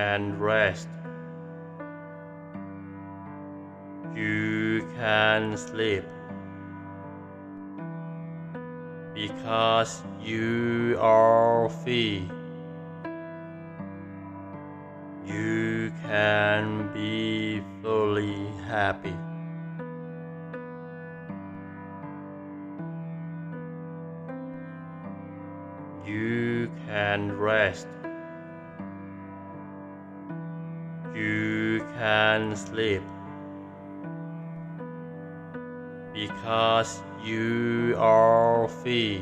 can rest. You can sleep because you are free. You can be fully happy. You can rest. You can sleep because you are free.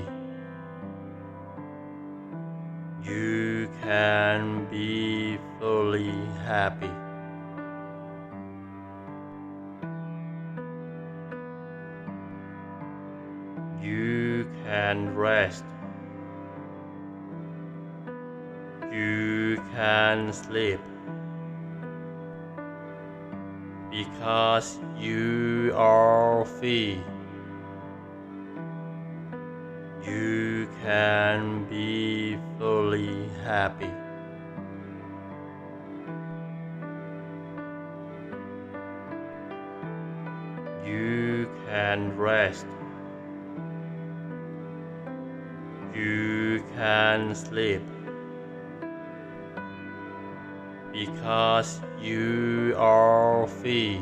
You can be fully happy. You can rest. You can sleep because you are free. You can be fully happy. You can rest. You can sleep because you are free.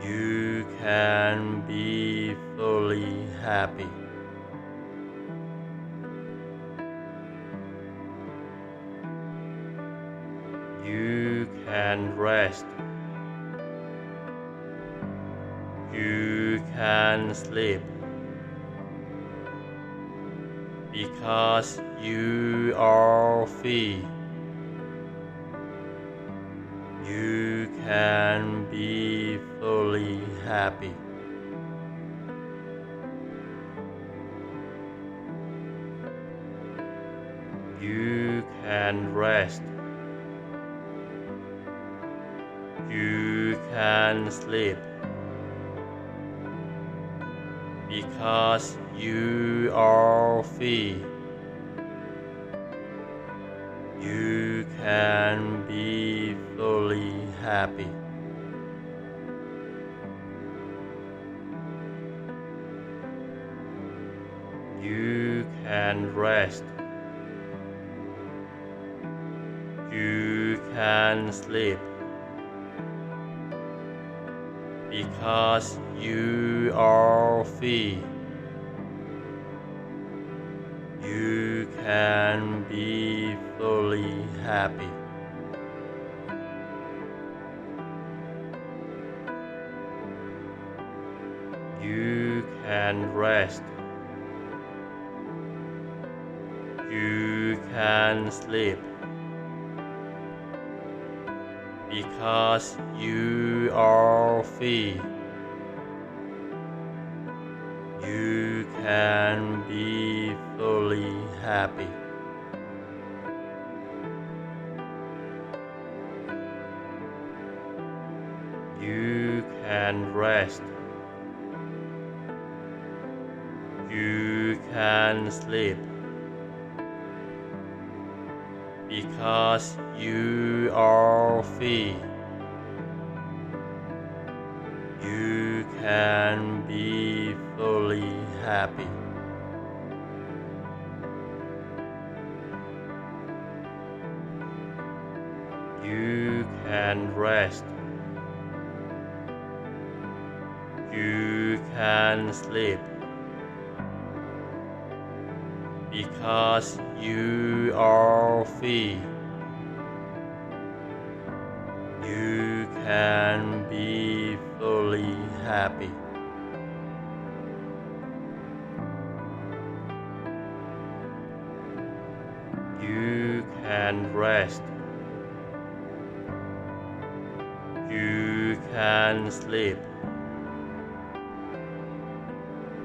You can be fully happy. You can rest. You can sleep because you are free. You can be fully happy. You can rest. You can sleep because you are free. You can be fully happy. You can rest. You can sleep because you are free. You can be fully happy. You can rest. You can sleep because you are free. You can be fully happy. You can rest. You can sleep because you are free. You can be fully happy. You can rest. You can sleep because you are free. You can be fully happy. You can rest. You can sleep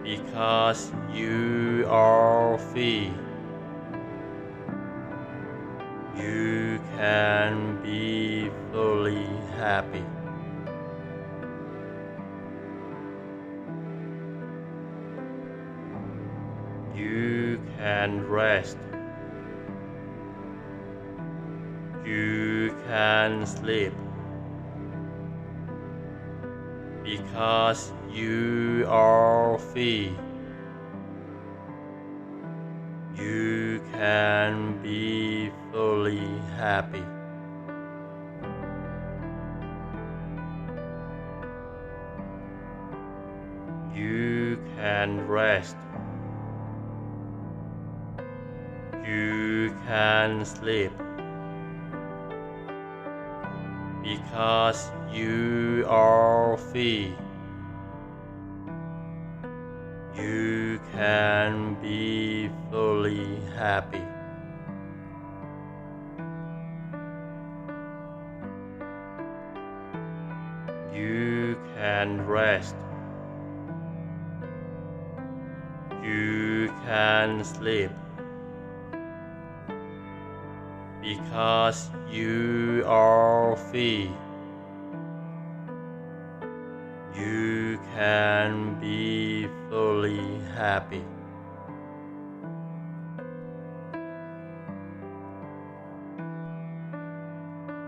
because you are free. You can be fully happy. You can rest. You can sleep because you are free. You can be fully happy. You can rest. You can sleep because you are free. You can be fully happy. You can rest. You can sleep because you are free. You can be fully happy.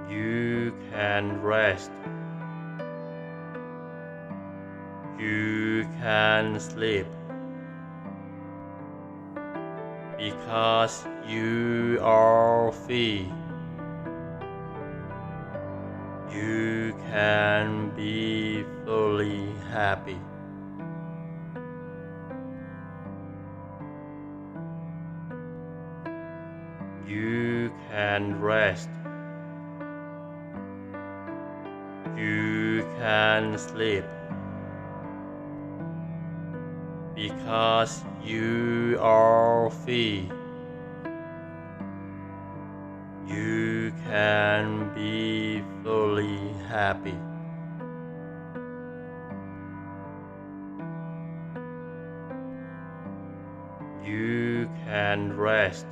You can rest. You can sleep because you are free. You can be fully happy. You can rest. You can sleep because you are free. You can be fully happy. You can rest.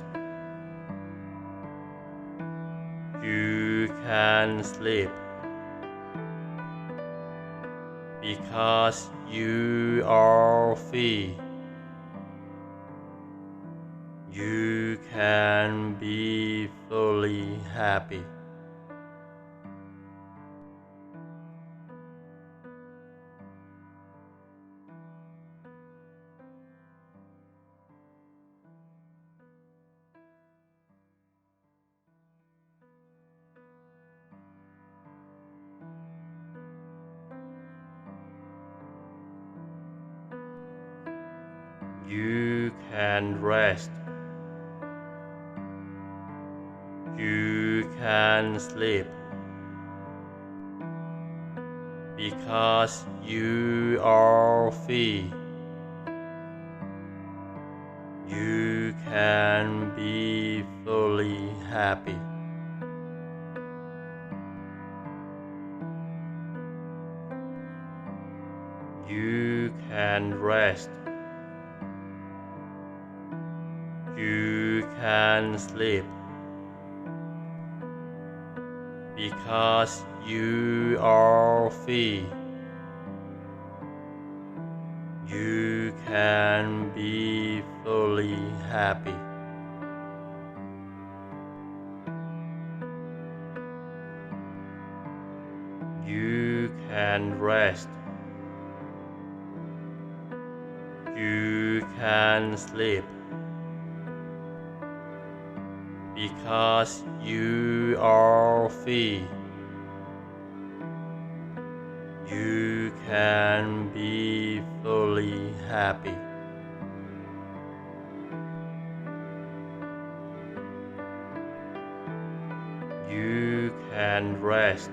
You can sleep because you are free. You can be fully happy. You can rest. You can sleep because you are free. You can be fully happy. You can rest. You can sleep because you are free. You can be fully happy. You can rest. You can sleep because you are free. You can be fully happy. You can rest.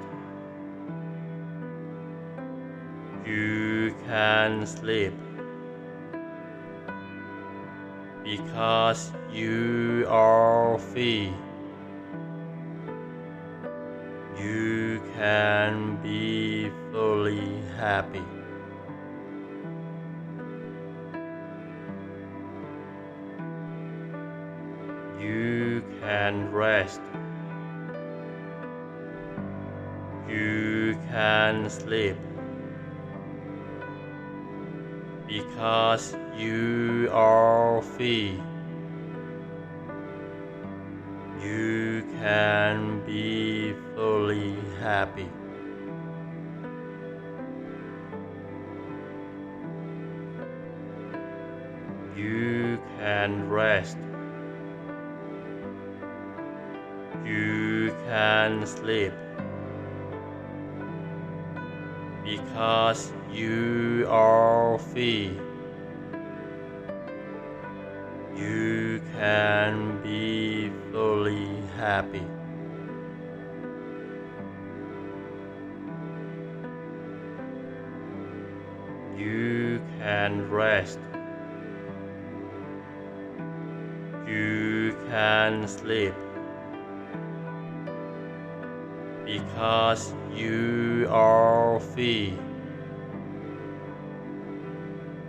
You can sleep because you are free. You can be fully happy. You can rest. You can sleep because you are free. You can be fully happy. You can rest. You can sleep because you are free. You can be fully happy. You can rest. You can sleep because you are free.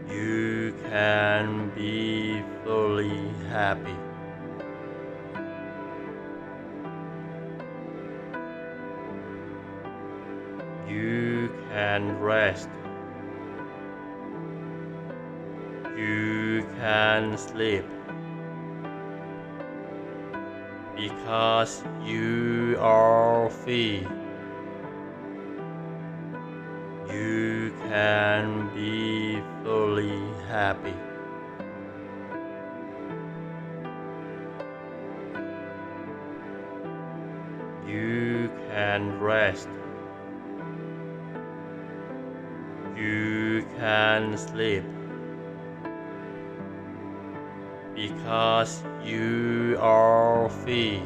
You can be fully happy. You can rest. You can sleep because you are free. You can be fully happy. You can rest. You can sleep because you are free.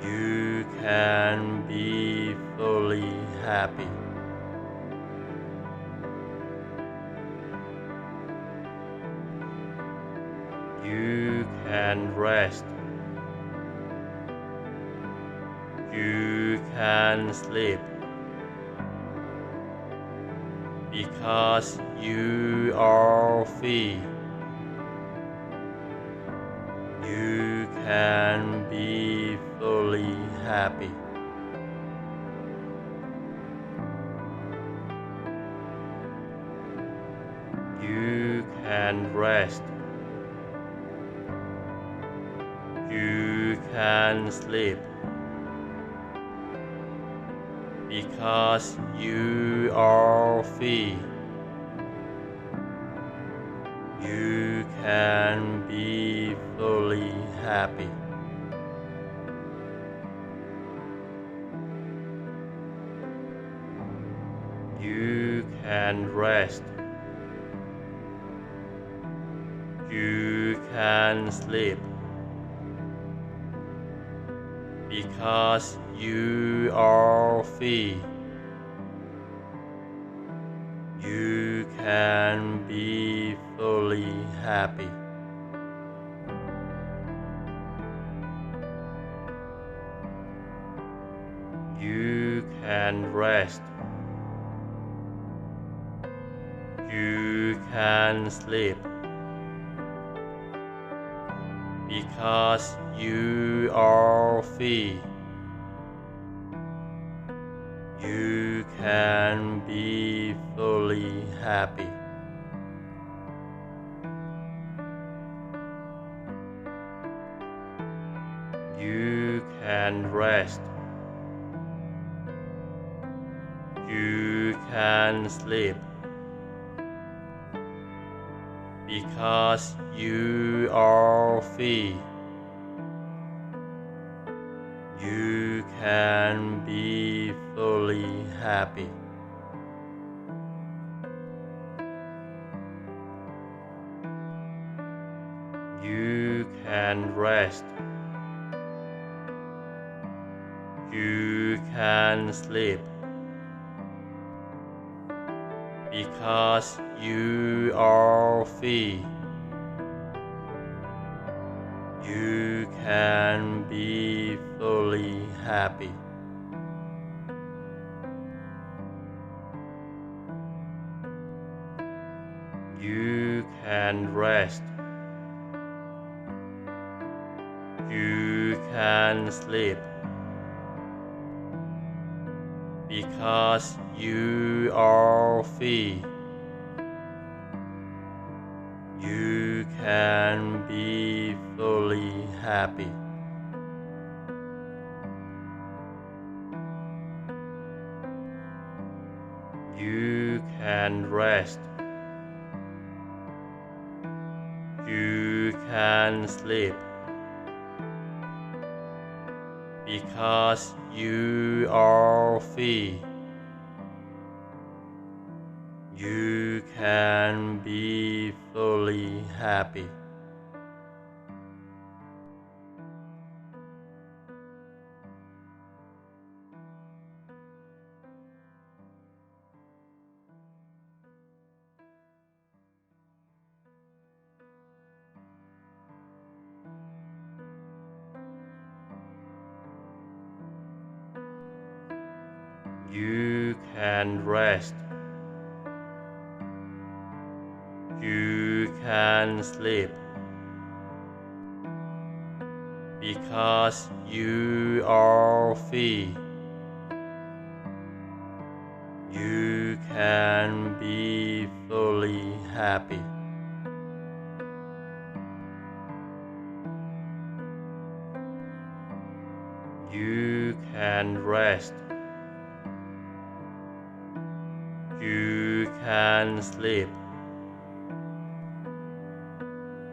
You can be fully happy. You can rest. You can sleep because you are free. You can be fully happy. You can rest. You can sleep because you are free. You can be fully happy. You can rest. You can sleep because you are free. You can be fully happy. You can rest. You can sleep because you are free. You can be fully happy. You can rest. You can sleep because you are free. You can be fully happy. You can rest. You can sleep because you are free. You can be fully happy. You can rest. You can sleep because you are free. You can be fully happy. You can rest. You can sleep because you are free. You can be fully happy. You can rest. You can sleep because you are free. You can be fully happy. You can rest. You can sleep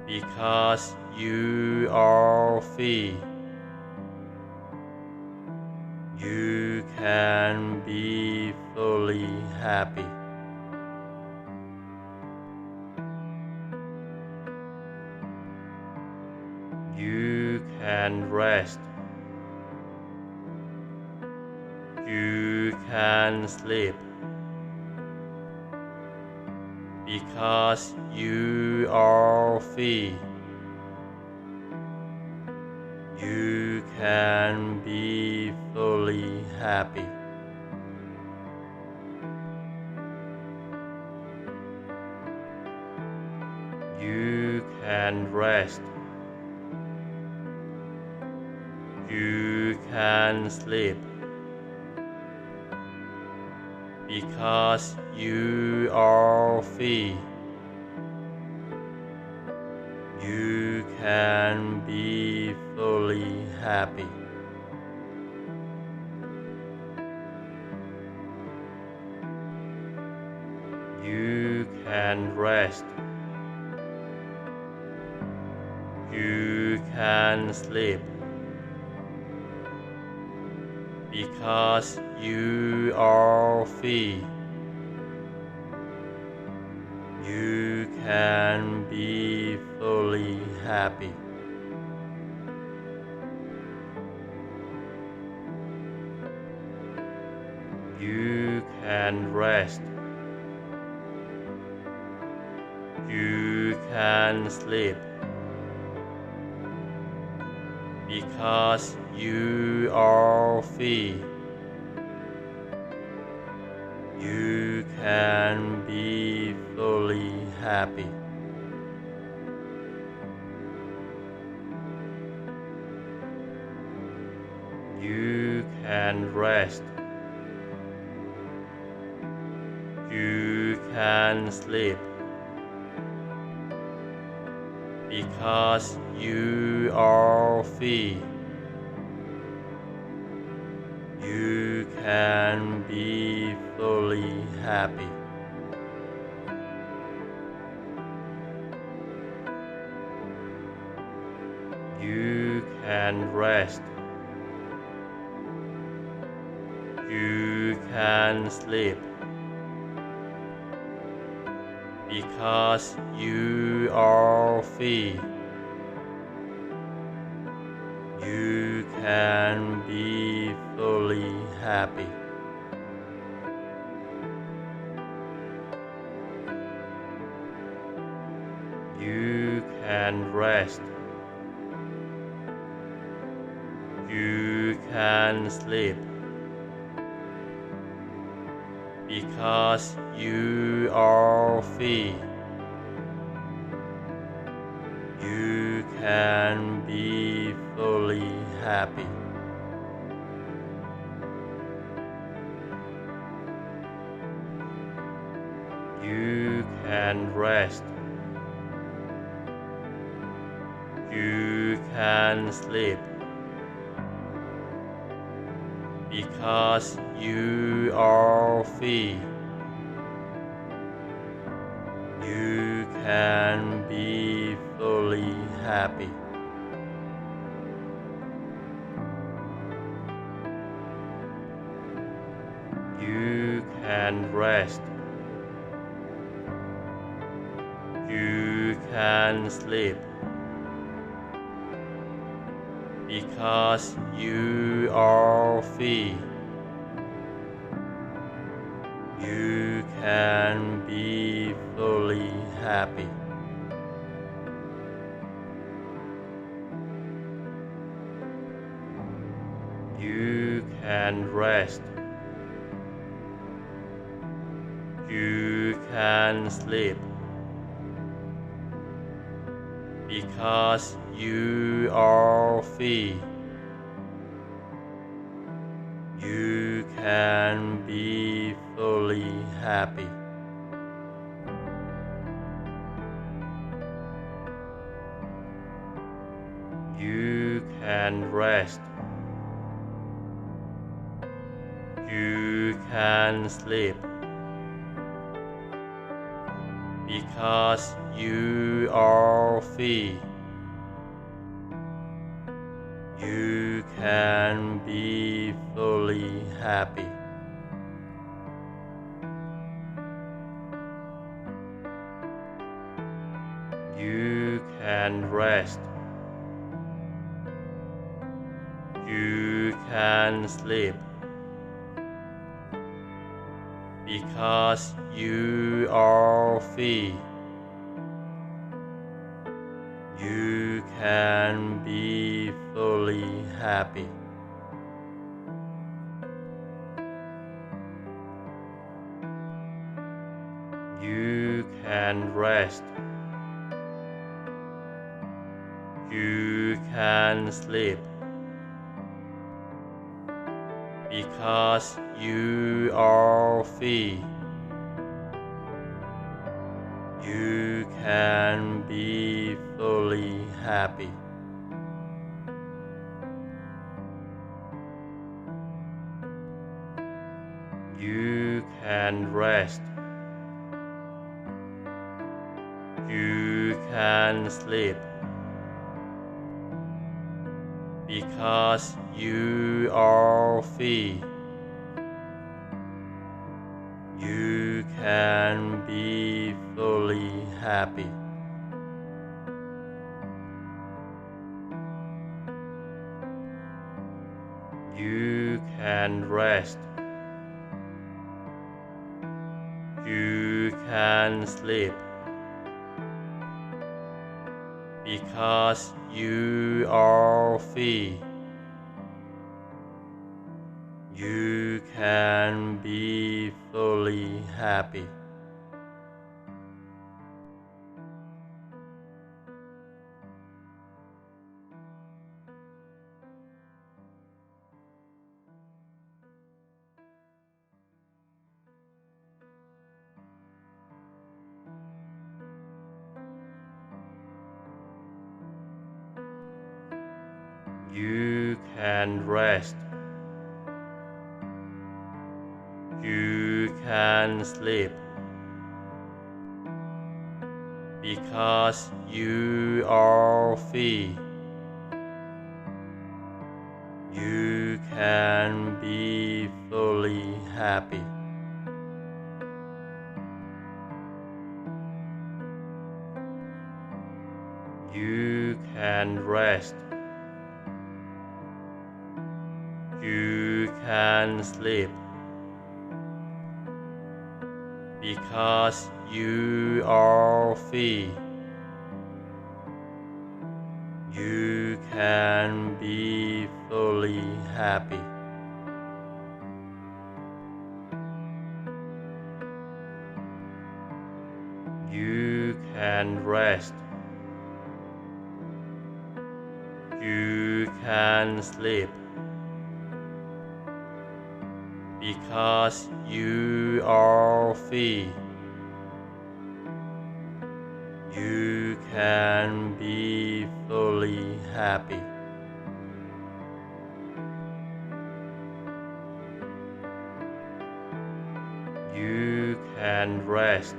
because you are free. You can be fully happy. You can rest. You can sleep because you are free. You can be fully happy. You can rest. You can sleep because you are free. You can be fully happy. You can rest. You can sleep because you are free. You can be fully happy. You can rest. You can sleep because you are free. You can be fully happy. You can rest. You can sleep because you are free. You can be fully happy. You can rest. You can sleep because you are free. You can be fully happy. You can rest. You can sleep because you are free. You can be fully happy. You can rest. You can sleep because you are free. You can be fully happy. You can rest. You can sleep because you are free. You can be fully happy. You can rest. You can sleep because you are free. You can be fully happy. You can rest. You can sleep because you are free. You can be fully happy. You can rest. You can sleep because you are free. You can be fully happy. You can rest. You can sleep because you are free. You can be fully happy. You can rest. You can sleep because you are free. You can be fully happy. You can rest. You can sleep because you are free. You can be fully happy. You can rest. You can sleep because you are free. You can be fully happy. You can rest. You can sleep because you are free. You can be fully happy. You can rest. You can sleep because you are free. You can be fully happy. You can rest.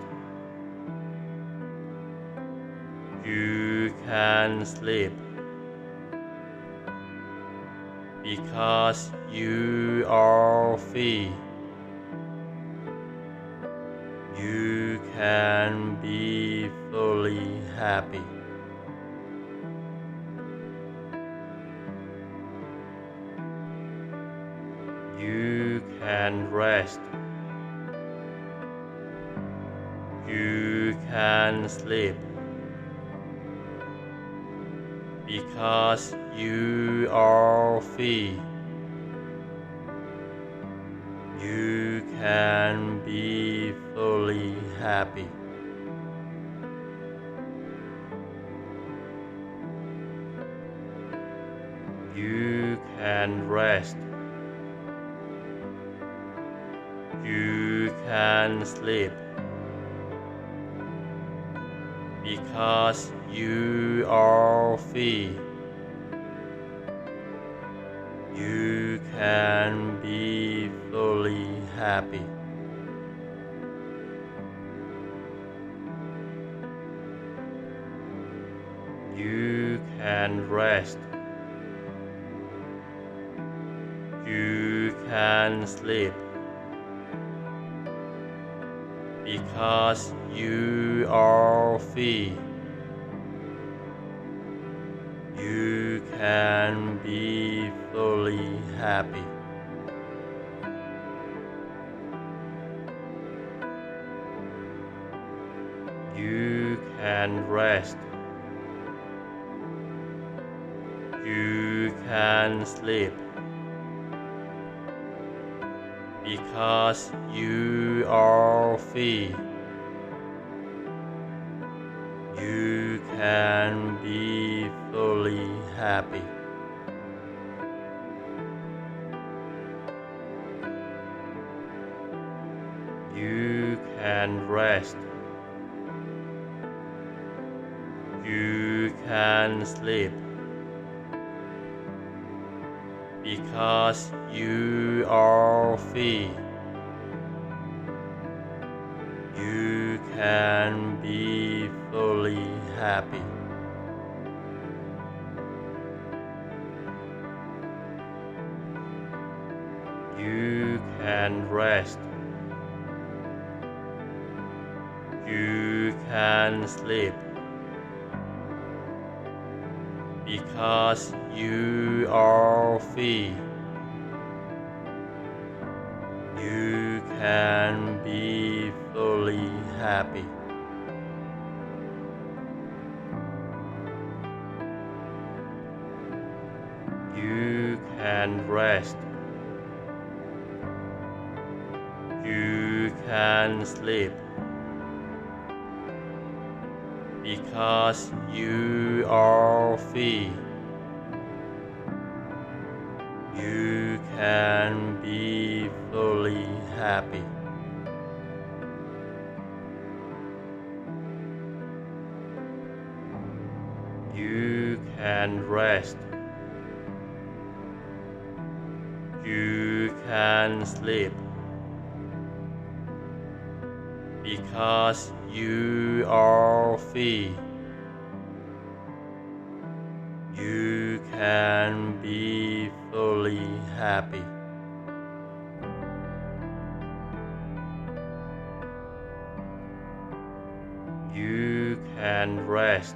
You can sleep because you are free. You can be fully happy. You can rest. You can sleep because you are free. You can be fully happy. You can rest. You can sleep because you are free. You can be fully happy. You can rest. You can sleep because you are free. You can be fully happy. You can rest. You can sleep because you are free. You can be fully happy. You can rest. You can sleep because you are free. You can be fully happy. You can rest. You can sleep because you are free. You can be fully happy. You can rest. You can sleep because you are free. You can be fully happy. You can rest. You can sleep because you are free. You can be fully happy. You can rest.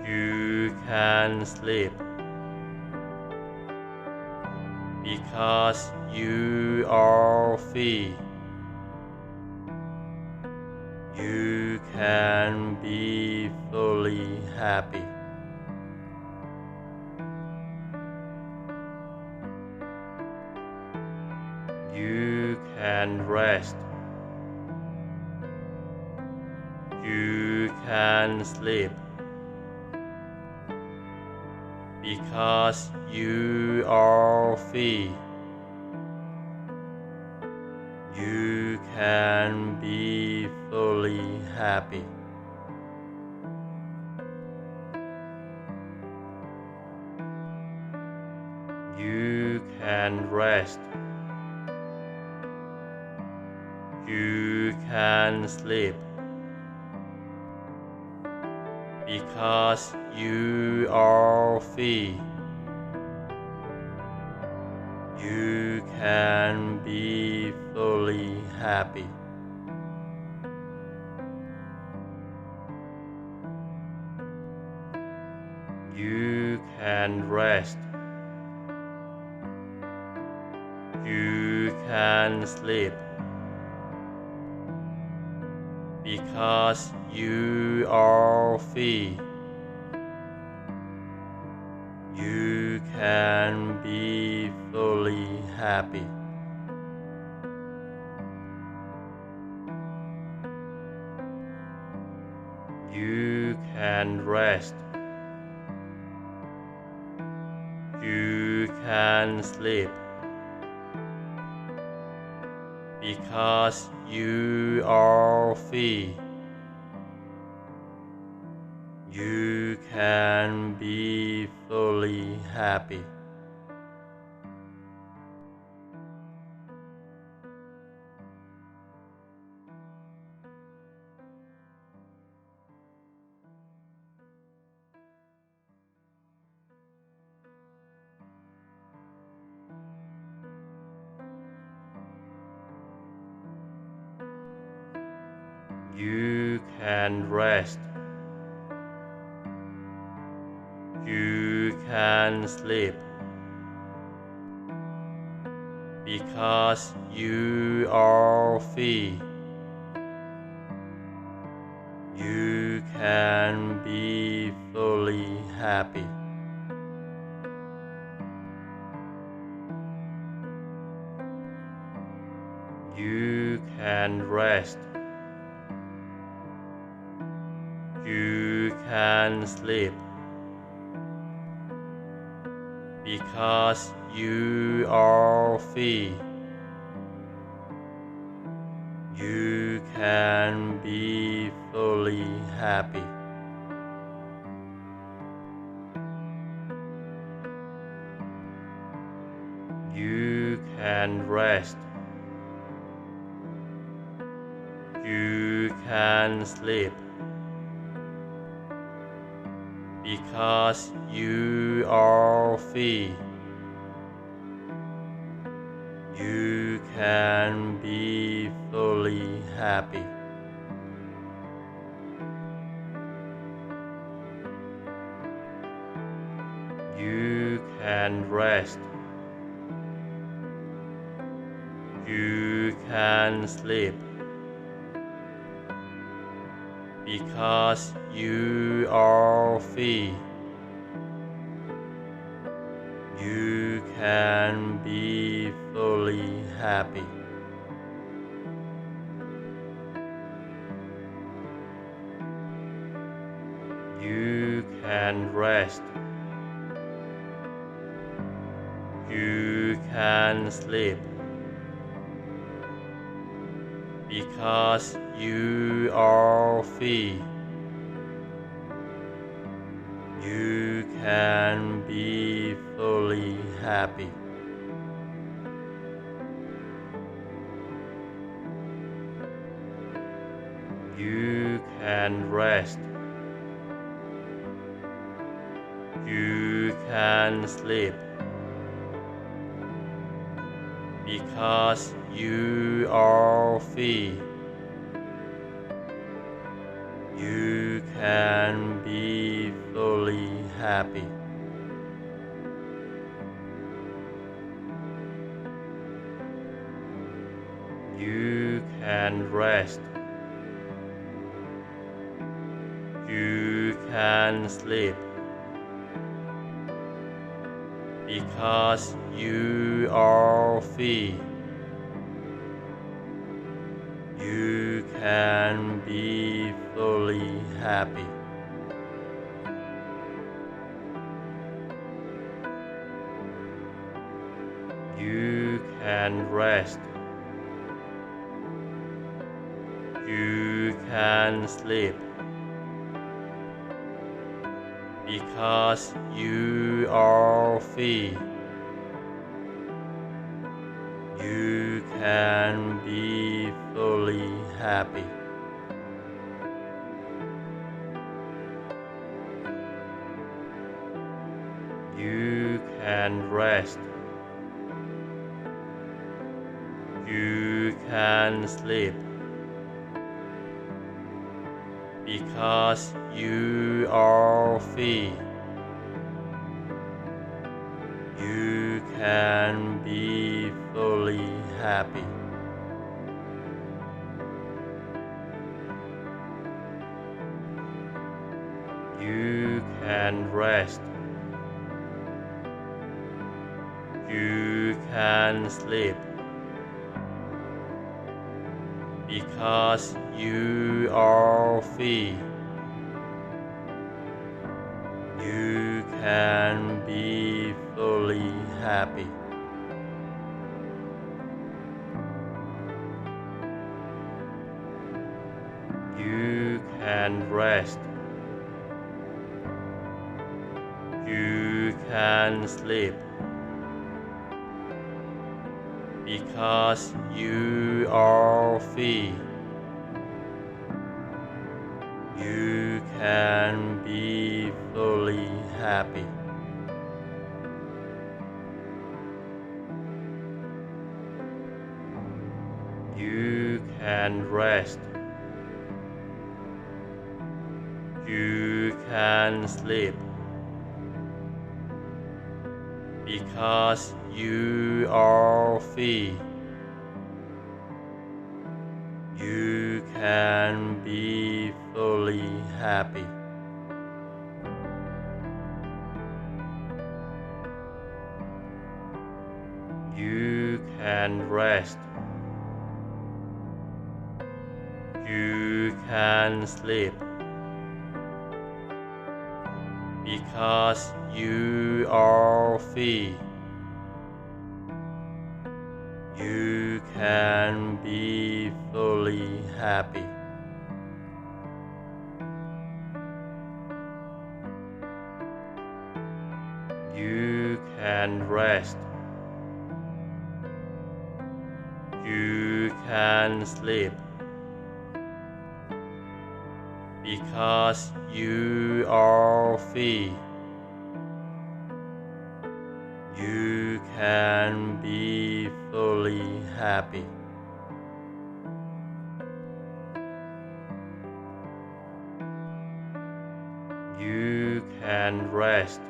You can sleep because you are free. You can be fully happy. You can rest. You can sleep because you are free. You can be fully fully happy. You can rest. You can sleep because you are free. You can be fully happy. You can rest. You can sleep because you are free. You can be fully happy. You can rest. You can sleep because you are free. You can be fully happy. You can rest. You can sleep because you are free. You can be fully happy. You can rest. You can sleep because you are free. You can be fully happy. You can rest. You can sleep because you are free. You can be fully happy. You can rest. You can sleep because you are free. You can be fully happy. You can rest. You can sleep because you are free. You can be fully happy. You can rest. You can sleep because you are free. You can be fully happy. You can rest. You can sleep because you are free. You can be fully happy. You can rest. You can sleep because you are free. You can be fully happy. You can rest. You can sleep because you are free. You can be fully happy. You can rest. You can sleep because you are free. You can be fully happy. You can rest. You can sleep because you are free. You can be fully happy. You can rest. You can sleep because you are free. You can be fully happy. You can rest. You can sleep because you are free. You can be fully happy. You can rest. You can sleep because you are free. You can be fully happy. You can rest.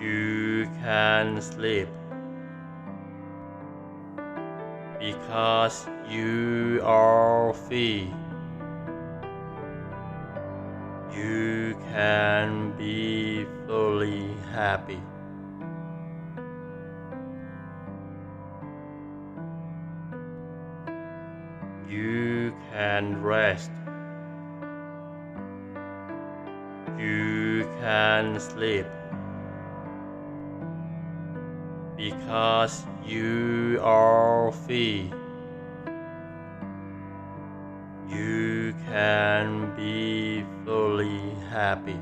You can sleep because you are free. You can be fully happy. You can rest. You can sleep because you are free. You can be fully happy.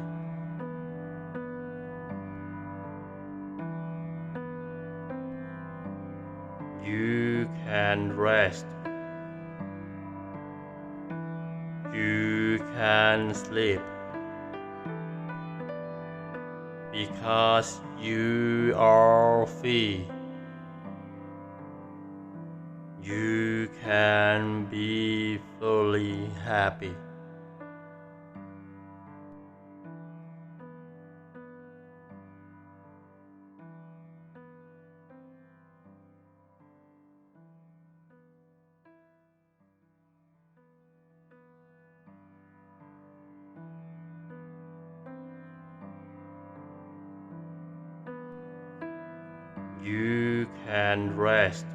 You can rest. You can sleep because you are free. You can be fully happy. You can rest.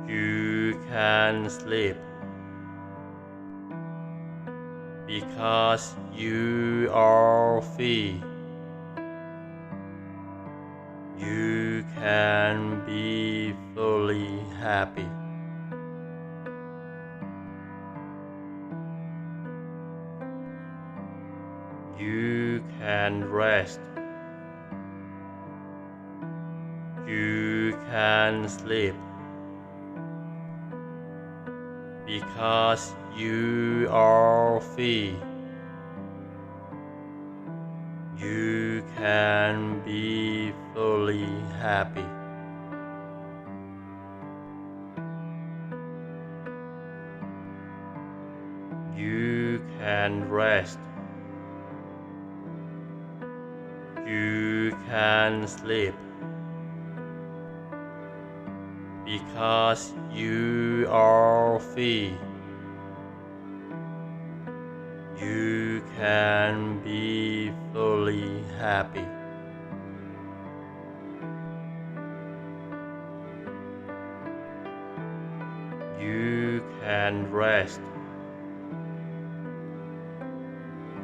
You can sleep because you are free. You can be fully happy. You can rest. You can sleep. Because you are free. You can be fully happy. You can rest. You can sleep. Because you are free. You can be fully happy. You can rest.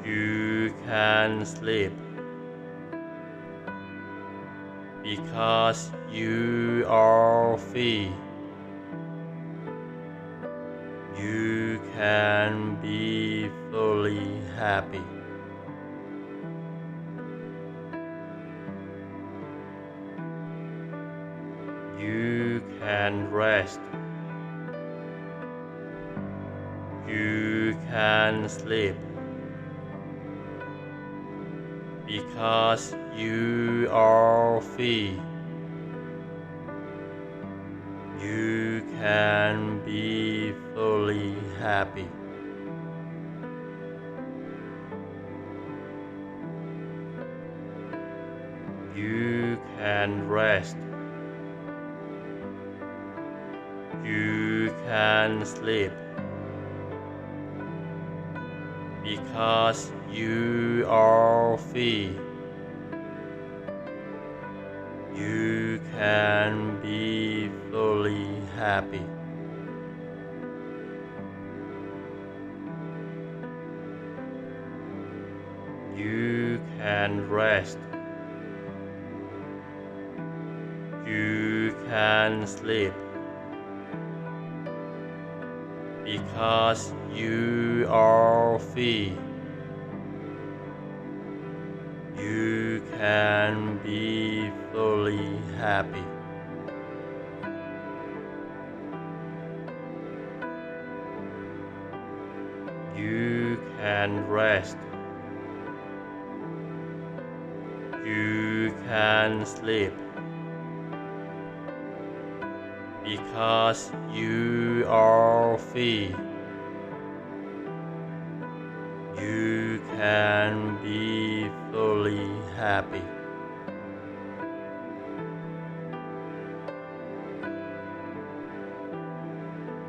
You can sleep. Because you are free. You can be fully happy. You can rest. You can sleep. Because you are free. You can be fully happy. You can rest. You can sleep. Because you are free. You can be fully happy. You can rest. You can sleep. Because you are free. You can be fully happy. You can rest. You can sleep. Because you are free. You can be fully happy.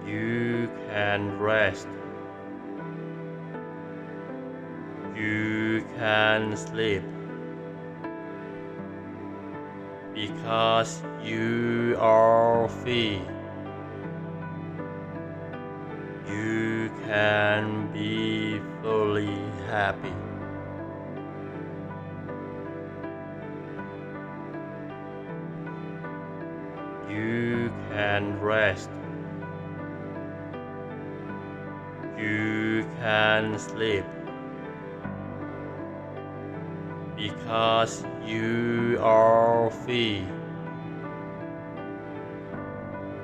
You can rest. You can sleep. Because you are free. You can be fully happy. You can rest. You can sleep. Because you are free.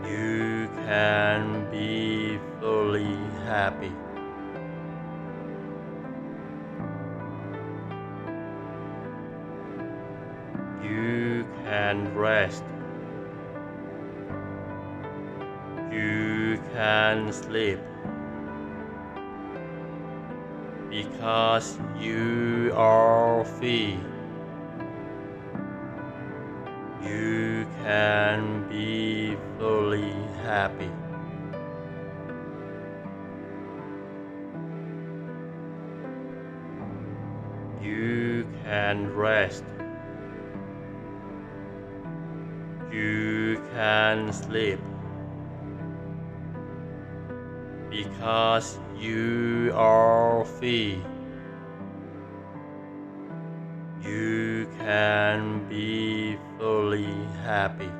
You can be fully happy. You can rest. You can sleep. Because you are free. You can be fully happy. You can rest. You can sleep. Because you are free. You can be fully happy.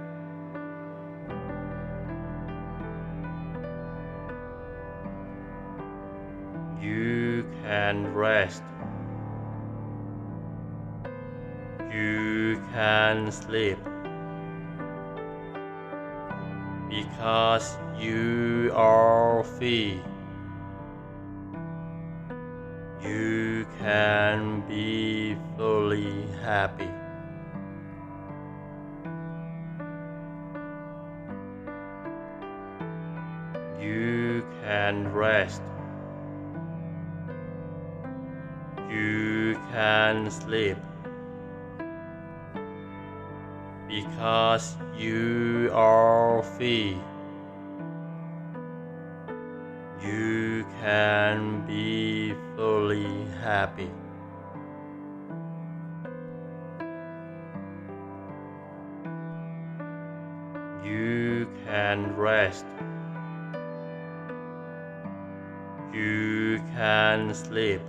You can rest. You can sleep because you are free. You can be fully happy. You can rest. You can sleep because you are free. You can be fully happy. You can rest. You can sleep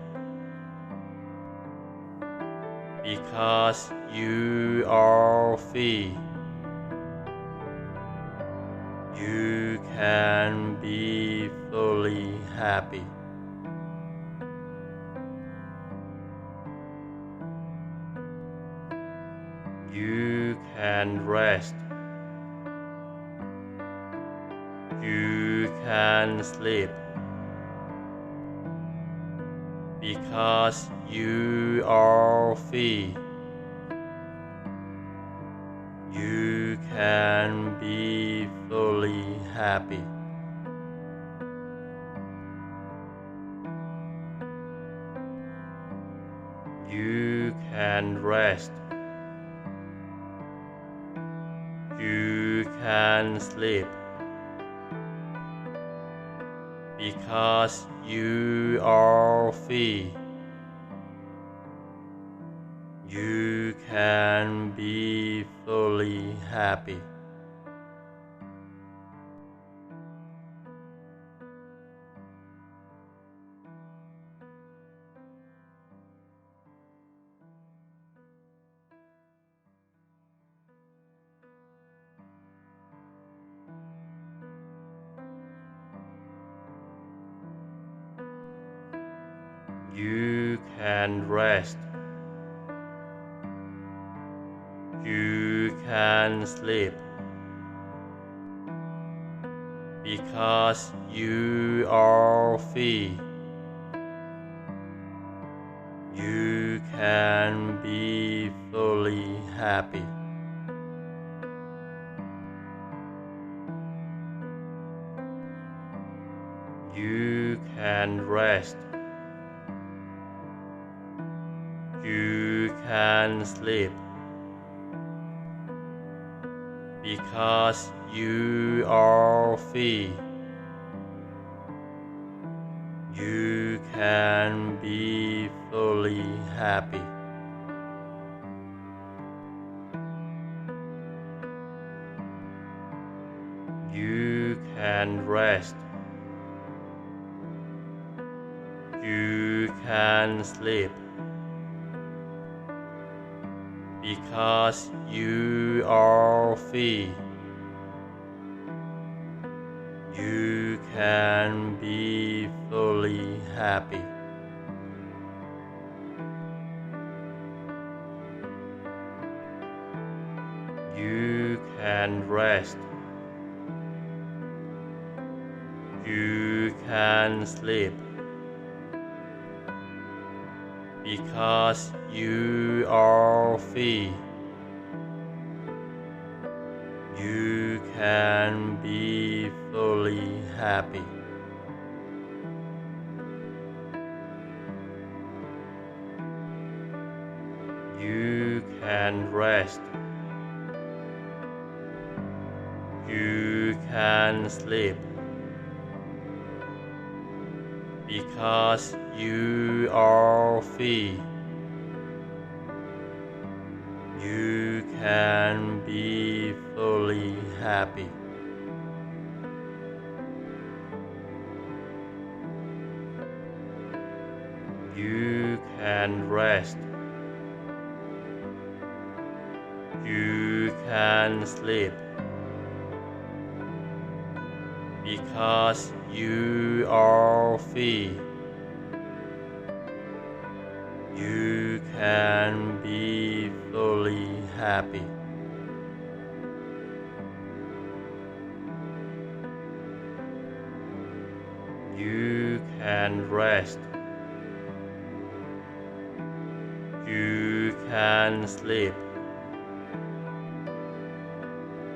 because you are free. You can be fully happy. You can rest. You can sleep because you are free. You can be fully happy. You can rest. You can sleep because you are free. You can be fully happy. You can rest. You can sleep because you are free. You can be fully happy. You can rest. You can sleep because you are free. You can be fully happy. You can rest. You can sleep because you are free. You can be fully happy. You can rest. You can sleep because you are free. You can be fully happy. You can rest. You can sleep because you are free. You can be fully happy. You can rest. You can sleep because you are free. You can be fully happy. You can rest. You can sleep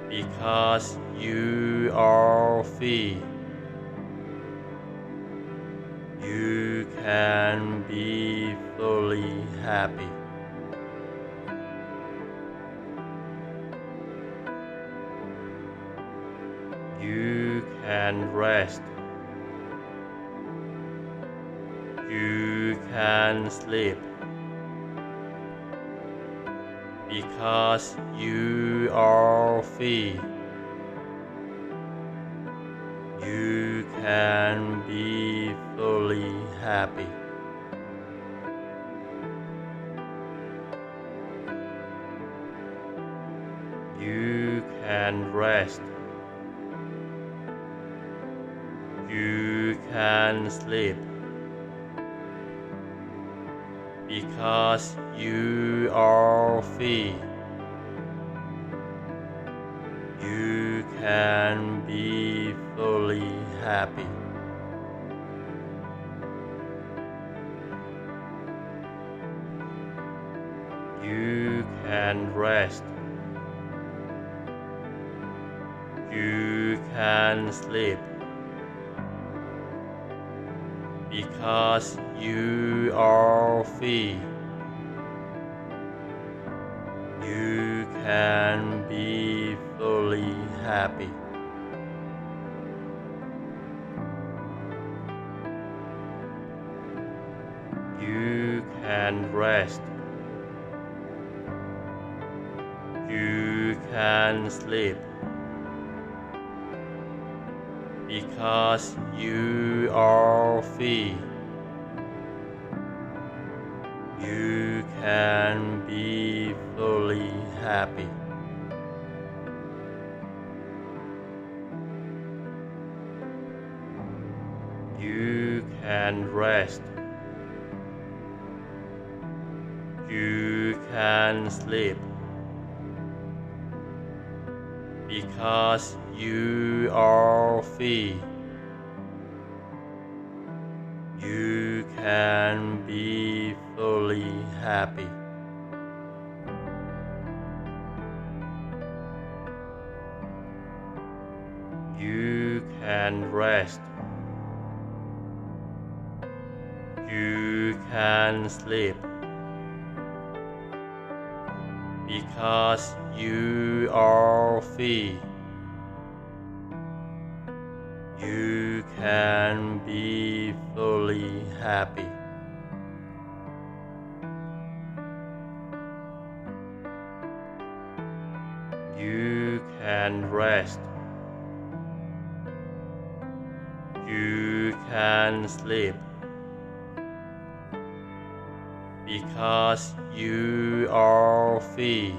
because you are free. You can be fully happy. You can rest. You can sleep because you are free. You can be fully happy. You can rest. You can sleep because you are free. You can be fully happy. You can rest. You can sleep because you are free. You can be fully happy. You can rest. You can sleep because you are free. You can be fully happy. You can rest. You can sleep because you are free. You can be fully happy. You can rest. You can sleep because you are free. You can be fully happy. You can rest. You can sleep because you are free.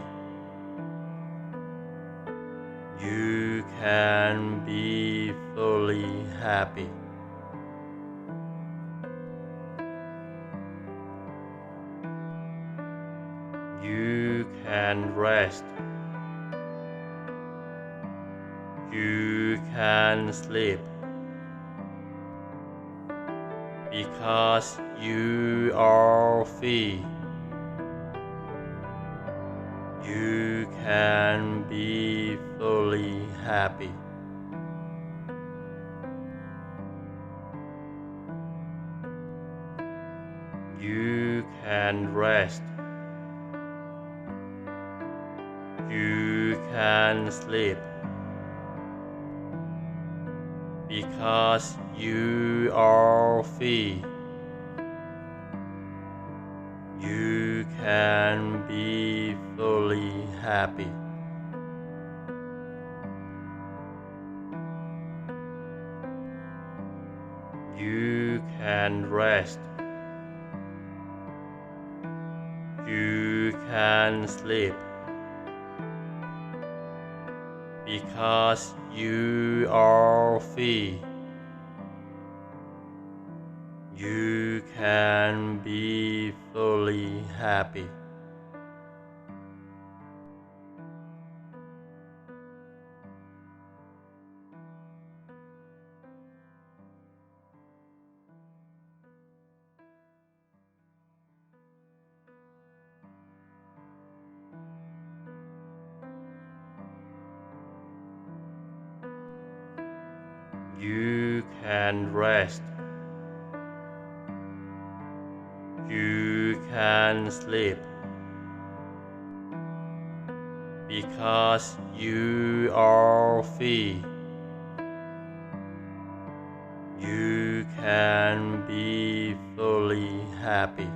You can be fully happy. You can rest. You can sleep because you are free. You can be fully happy. You can rest. You can sleep because you are free. You can be fully happy. You can rest. You can sleep because you are free. You can be fully happy. You can rest. You can sleep because you are free. You can be fully happy.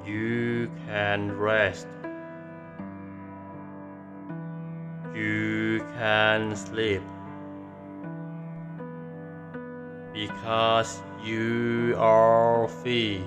You can rest. You can sleep because you are free.